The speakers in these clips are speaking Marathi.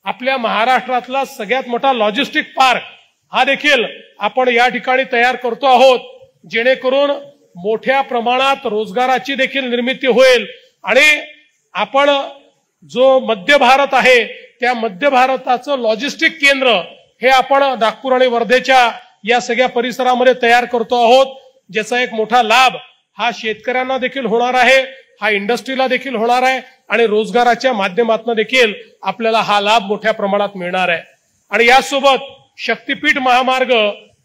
आपल्या महाराष्ट्रातला सगळ्यात मोठा लॉजिस्टिक पार्क हा देखील आपण या ठिकाणी तयार करतो आहोत, जेणेकरून मोठ्या प्रमाणात रोजगाराची देखील निर्मिती होईल आणि आपण जो मध्य भारत आहे त्या मध्य भारताचं लॉजिस्टिक केंद्र हे आपण नागपूर आणि वर्धेच्या या सगळ्या परिसरामध्ये तयार करतो आहोत, ज्याचा एक मोठा लाभ हा शेतकऱ्यांना देखील होणार आहे, हा इंडस्ट्रीला देखील होणार आहे आणि रोजगाराच्या माध्यमातून देखील आपल्याला हा लाभ मोठ्या प्रमाणात मिळणार आहे। आणि यासोबत शक्तीपीठ महामार्ग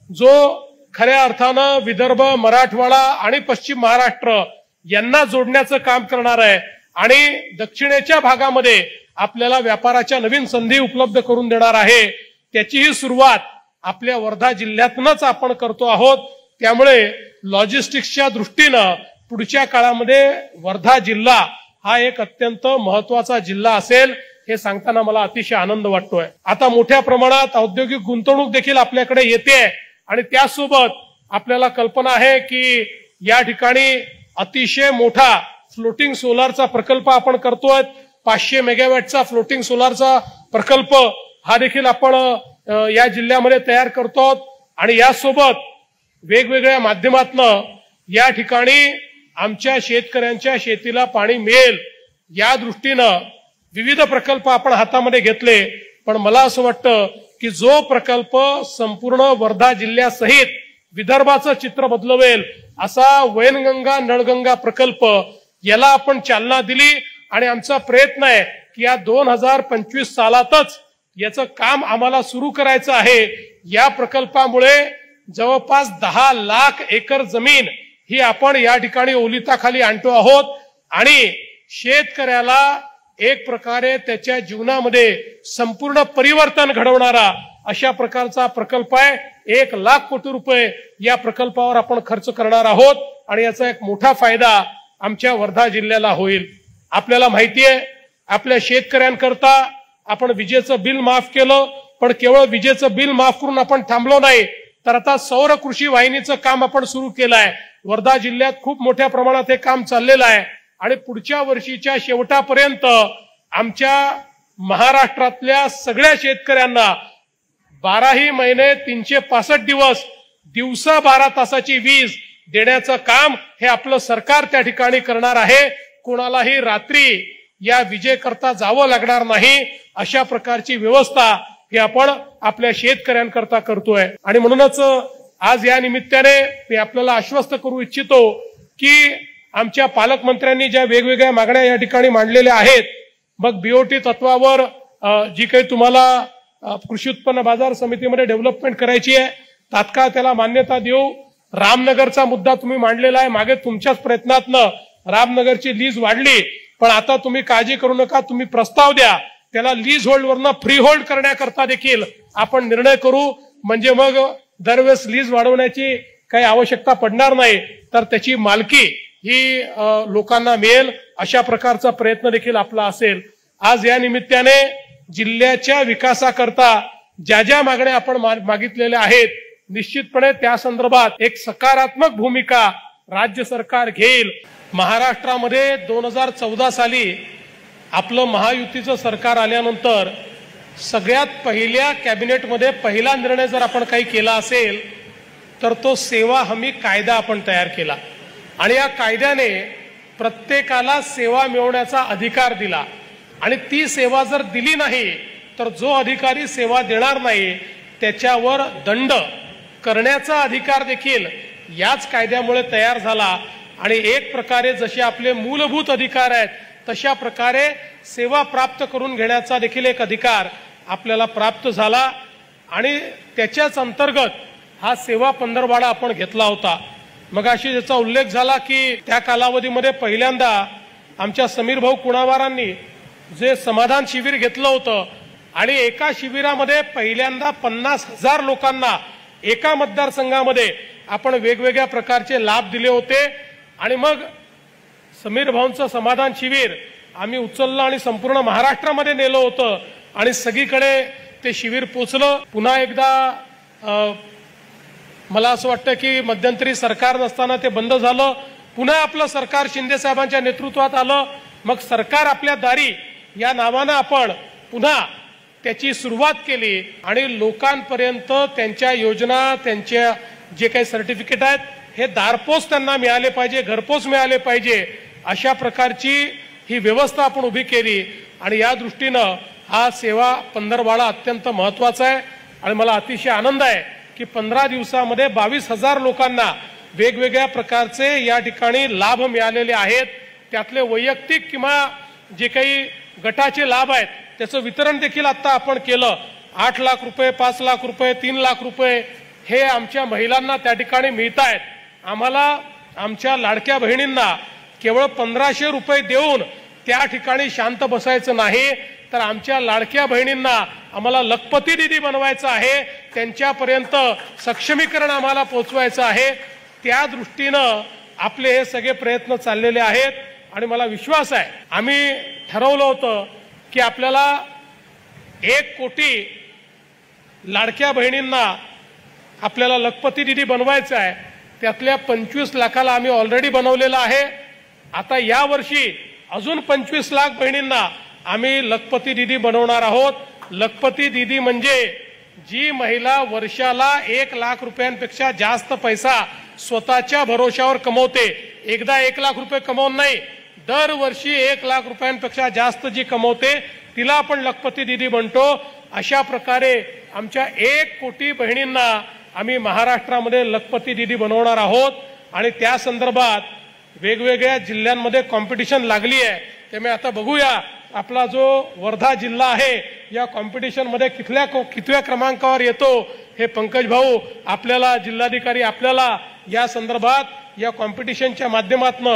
जो खऱ्या अर्थानं विदर्भ, मराठवाडा आणि पश्चिम महाराष्ट्र यांना जोडण्याचं काम करणार आहे आणि दक्षिणेच्या भागामध्ये आपल्याला व्यापाराच्या नवीन संधी उपलब्ध करून देणार आहे, त्याचीही सुरुवात आपल्या वर्धा जिल्ह्यातूनच आपण करतो आहोत। त्यामुळे लॉजिस्टिक्सच्या दृष्टीनं पुढच्या काळामध्ये वर्धा जिल्हा हा एक अत्यंत महत्वाचा जिल्हा असेल हे सांगताना मला अतिशय आनंद वाटतोय। आता मोठ्या प्रमाणात औद्योगिक गुंतवणूक देखील आपल्याकडे येते आणि त्यासोबत आपल्याला कल्पना आहे की या ठिकाणी अतिशय मोठा फ्लोटिंग सोलारचा प्रकल्प आपण करतोय। 500 मेगावॅटचा फ्लोटिंग सोलारचा प्रकल्प हा देखील आपण या जिल्ह्यामध्ये तयार करतो आणि यासोबत वेगवेगळ्या माध्यमातून या ठिकाणी आमच्या शेतकऱ्यांच्या शेतीला पाणी मिळेल या दृष्टीनं विविध प्रकल्प आपण हातामध्ये घेतले। पण मला असं वाटतं की जो प्रकल्प संपूर्ण वर्धा जिल्ह्यासहित विदर्भाचं चित्र बदलवेल असा वैनगंगा नळगंगा प्रकल्प याला आपण चालना दिली आणि आमचा प्रयत्न आहे की या 2025 सालातच याचं काम आम्हाला सुरू करायचं आहे। या प्रकल्पामुळे जवळपास 10 लाख एकर जमीन ही आपण या ठिकाणी ओलिताखाली आणतो आहोत आणि शेतकऱ्याला एक प्रकारे त्याच्या जीवनामध्ये संपूर्ण परिवर्तन घडवणारा अशा प्रकारचा प्रकल्प आहे। 1 लाख कोटी रुपये या प्रकल्पावर आपण खर्च करणार आहोत आणि याचा एक मोठा फायदा आमच्या वर्धा जिल्ह्याला होईल। आपल्याला माहिती आहे आपल्या शेतकऱ्यांकरता आपण विजेचं बिल माफ केलं, पण केवळ विजेचं बिल माफ करून आपण थांबलो नाही, तर आता सौर कृषी वाहिनीचं काम आपण सुरू केलं आहे। वर्धा जिल्ह्यात खूप मोठ्या प्रमाणात हे काम चाललेलं आहे आणि पुढच्या वर्षीच्या शेवटापर्यंत आमच्या महाराष्ट्रातल्या सगळ्या शेतकऱ्यांना 12ही महिने 365 दिवस दिवसा 12 तासाची वीज देण्याचं काम हे आपलं सरकार त्या ठिकाणी करणार आहे। कोणालाही रात्री या विजेकरता जावं लागणार नाही अशा प्रकारची व्यवस्था ही आपण आपल्या शेतकऱ्यांकरता करतोय आणि म्हणूनच आज या निमित्ताने मी आपल्याला आश्वस्त करू इच्छितो की आमच्या पालकमंत्र्यांनी ज्या वेगवेगळ्या मागण्या या ठिकाणी मांडलेल्या आहेत, मग बीओटी तत्वावर जी काही तुम्हाला कृषी उत्पन्न बाजार समितीमध्ये डेव्हलपमेंट करायची आहे तात्काळ त्याला मान्यता देऊ। रामनगरचा मुद्दा तुम्ही मांडलेला आहे, मागे तुमच्याच प्रयत्नातनं रामनगरची लीज वाढली, पण आता तुम्ही काळजी करू नका, तुम्ही प्रस्ताव द्या, त्याला लीज होल्डवरनं फ्री होल्ड करण्याकरता देखील आपण निर्णय करू, म्हणजे मग दरवेळेस लीज वाढवण्याची काही आवश्यकता पडणार नाही, तर त्याची मालकी ही लोकांना मिळेल अशा प्रकारचा प्रयत्न देखील आपला असेल। आज या निमित्ताने जिल्ह्याच्या विकासाकरता ज्या ज्या मागण्या आपण मागितलेल्या आहेत निश्चितपणे त्या संदर्भात एक सकारात्मक भूमिका राज्य सरकार घेईल। महाराष्ट्रामध्ये 2014 साली आपलं महायुतीचं सरकार आल्यानंतर सगळ्यात पहिल्या कॅबिनेटमध्ये पहिला निर्णय जर आपण काही केला असेल तर तो सेवा हमी कायदा आपण तयार केला आणि या कायद्याने प्रत्येकाला सेवा मिळवण्याचा अधिकार दिला आणि ती सेवा जर दिली नाही तर जो अधिकारी सेवा देणार नाही त्याच्यावर दंड करण्याचा अधिकार देखील याच कायद्यामुळे तयार झाला आणि एक प्रकारे जसे आपले मूलभूत अधिकार आहेत तशा प्रकारे सेवा प्राप्त करून घेण्याचा देखील एक अधिकार आपल्याला प्राप्त झाला आणि त्याच्याच अंतर्गत हा सेवा पंधरवाडा आपण घेतला होता। मग अशी ज्याचा उल्लेख झाला की त्या कालावधीमध्ये पहिल्यांदा आमच्या समीर भाऊ कुणावारांनी जे समाधान शिबिर घेतलं होतं आणि एका शिबिरामध्ये पहिल्यांदा 50,000 लोकांना एका मतदारसंघामध्ये आपण वेगवेगळ्या प्रकारचे लाभ दिले होते आणि मग समीर भाऊंचं समाधान शिबिर आम्ही उचललं आणि संपूर्ण महाराष्ट्रामध्ये नेलं होतं आणि सगळीकडे ते शिबिर पोचलं। पुन्हा एकदा मला असं वाटतं की मध्यंतरी सरकार नसताना ते बंद झालं, पुन्हा आपलं सरकार शिंदे साहेबांच्या नेतृत्वात आलं, मग सरकार आपल्या दारी या नावानं आपण पुन्हा त्याची सुरुवात केली आणि लोकांपर्यंत त्यांच्या योजना, त्यांच्या जे काही सर्टिफिकेट आहेत हे दारपोच त्यांना मिळाले पाहिजे, घरपोच मिळाले पाहिजे, अशा प्रकारची ही व्यवस्था आपण उभी केली. आणि या दृष्टीनं हा सेवा पंधरवाडा अत्यंत महत्त्वाचा आहे. आणि मला अतिशय आनंद आहे की 15 दिवसामध्ये 22,000 लोकांना वेगवेगळ्या प्रकारचे या ठिकाणी लाभ मिळालेले आहेत. त्यातले वैयक्तिक किंवा जे काही गटाचे लाभ आहेत त्याचं वितरण देखील आता आपण केलं. 8 लाख रुपये, 5 लाख रुपये, 3 लाख रुपये हे आमच्या महिलांना त्या ठिकाणी मिळत आहेत. आम्हाला आमच्या लाडक्या बहिणींना केवळ 1500 रुपये देऊन त्या ठिकाणी शांत बसायचं नाही, तर आमच्या लाडक्या बहिणींना आम्हाला लखपती दीदी बनवायचं आहे, त्यांच्यापर्यंत सक्षमीकरण आम्हाला पोहोचवायचं आहे. त्या दृष्टीनं आपले हे सगळे प्रयत्न चाललेले आहेत. आणि मला विश्वास आहे, आम्ही ठरवलं होतं की आपल्याला 1 कोटी लाडक्या बहिणींना आपल्याला लखपती दीदी बनवायचं आहे. त्यातल्या 25 लाखाला आम्ही ऑलरेडी बनवलेलं आहे. आता या वर्षी अजून 25 लाख बहिणींना आम्ही लखपती दीदी बनवणार आहोत. लखपती दीदी म्हणजे जी महिला वर्षाला 1 लाख रुपयांपेक्षा जास्त पैसा स्वतःच्या भरोशावर कमवते. एकदा 1 लाख रुपये कमवून नाही, दरवर्षी 1 लाख रुपयांपेक्षा जास्त जी कमवते तिला आपण लखपती दीदी बनतो. अशा प्रकारे आमच्या 1 कोटी बहिणींना आम्ही महाराष्ट्रामध्ये लखपती दीदी बनवणार आहोत. आणि त्या संदर्भात वेगवेगळ्या जिल्ह्यांमध्ये कॉम्पिटिशन लागली आहे. त्यामुळे आता बघूया आपला जो वर्धा जिल्हा आहे या कॉम्पिटिशन मध्ये कितव्या क्रमांकावर येतो हे पंकज भाऊ आपल्याला, जिल्हाधिकारी आपल्याला या संदर्भात या कॉम्पिटिशनच्या माध्यमातून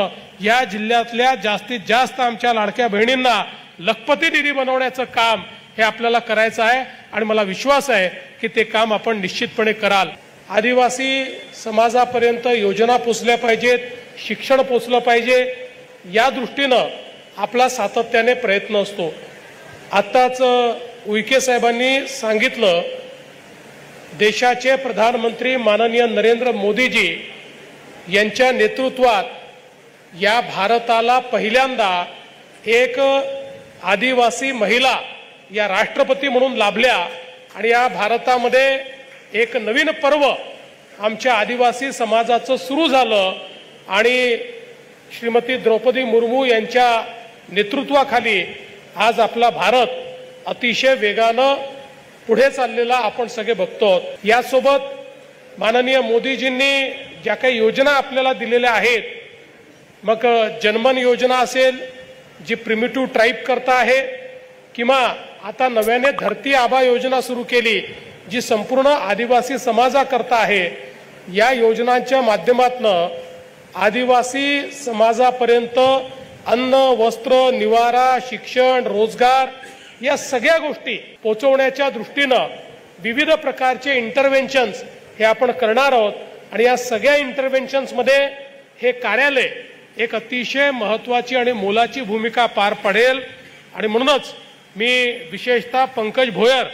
या जिल्ह्यातल्या जास्तीत जास्त आमच्या लाडक्या बहिणींना लखपती दीदी बनवण्याचं काम हे आपल्याला करायचं आहे. आणि मला विश्वास आहे की ते काम आपण निश्चितपणे कराल. आदिवासी समाजापर्यंत योजना पोचल्या पाहिजेत, शिक्षण पोचलं पाहिजे, या दृष्टीनं आपला सातत्याने प्रयत्न असतो. आत्ताच उईके साहेबांनी सांगितलं, देशाचे प्रधानमंत्री माननीय नरेंद्र मोदीजी यांच्या नेतृत्वात या भारताला पहिल्यांदा एक आदिवासी महिला या राष्ट्रपती म्हणून लाभल्या. आणि या भारतामध्ये एक नवीन पर्व आमच्या आदिवासी समाजाचं सुरू झालं. आणि श्रीमती द्रौपदी मुर्मू यांच्या नेतृत्वाखाली आज आपला भारत अतिशय वेगानं पुढे चाललेला आपण सगळे बघतो. यासोबत माननीय मोदीजींनी ज्या काही योजना आपल्याला दिलेल्या आहेत, मग जनमन योजना असेल जी प्रिमिटिव्ह ट्राईब करता आहे, किंवा आता नव्याने धरती आबा योजना सुरू केली जी संपूर्ण आदिवासी समाजाकरता आहे. या योजनांच्या माध्यमातून आदिवासी समाजापर्यंत अन्न, वस्त्र, निवारा, शिक्षण, रोजगार या सगळ्या गोष्टी पोहोचवण्याच्या दृष्टीनं विविध प्रकारचे इंटरव्हेन्शन्स हे आपण करणार आहोत. आणि या सगळ्या इंटरव्हेन्शन्समध्ये हे कार्यालय एक अतिशय महत्त्वाची आणि मोलाची भूमिका पार पाडेल. आणि म्हणूनच मी विशेषतः पंकज भोयर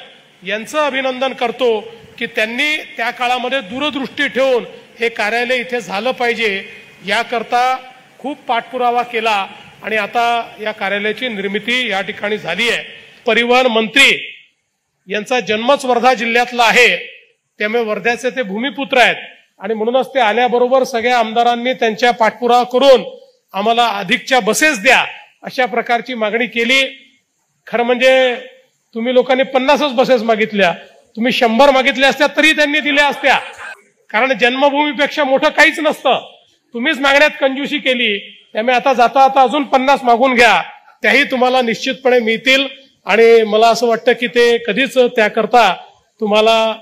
यांचं अभिनंदन करतो की त्यांनी त्या काळामध्ये दूरदृष्टी ठेवून हे कार्यालय इथे झालं पाहिजे याकरता खूप पाठपुरावा केला. आणि आता या कार्यालयाची निर्मिती या ठिकाणी झाली आहे. परिवहन मंत्री यांचा जन्मच वर्धा जिल्ह्यातला आहे, त्यामुळे वर्ध्याचे ते भूमिपुत्र आहेत. आणि म्हणूनच ते आल्याबरोबर सगळ्या आमदारांनी त्यांच्या पाठपुरावा करून आम्हाला अधिकच्या बसेस द्या अशा प्रकारची मागणी केली. खरं म्हणजे तुम्ही लोकांनी 50च बसेस मागितल्या, तुम्ही 100 मागितल्या असत्या तरी त्यांनी दिल्या असत्या, कारण जन्मभूमीपेक्षा मोठं काहीच नसतं. तुम्हीच मागण्यात कंजूसी केली, त्यामुळे आता जाता आता अजून 50 मागून घ्या, त्याही तुम्हाला निश्चितपणे मिळतील. आणि मला असं वाटतं की ते कधीच त्याकरता तुम्हाला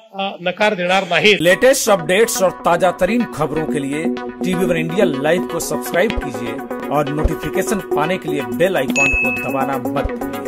नकार देणार नाही. लेटेस्ट अपडेट्स और ताजा तरीन खबरों के लिए TV1 इंडिया लाइव को सब्सक्राइब कीजिए और नोटिफिकेशन पाने के लिए बेल आइकॉन को दबाना मत भूलिए.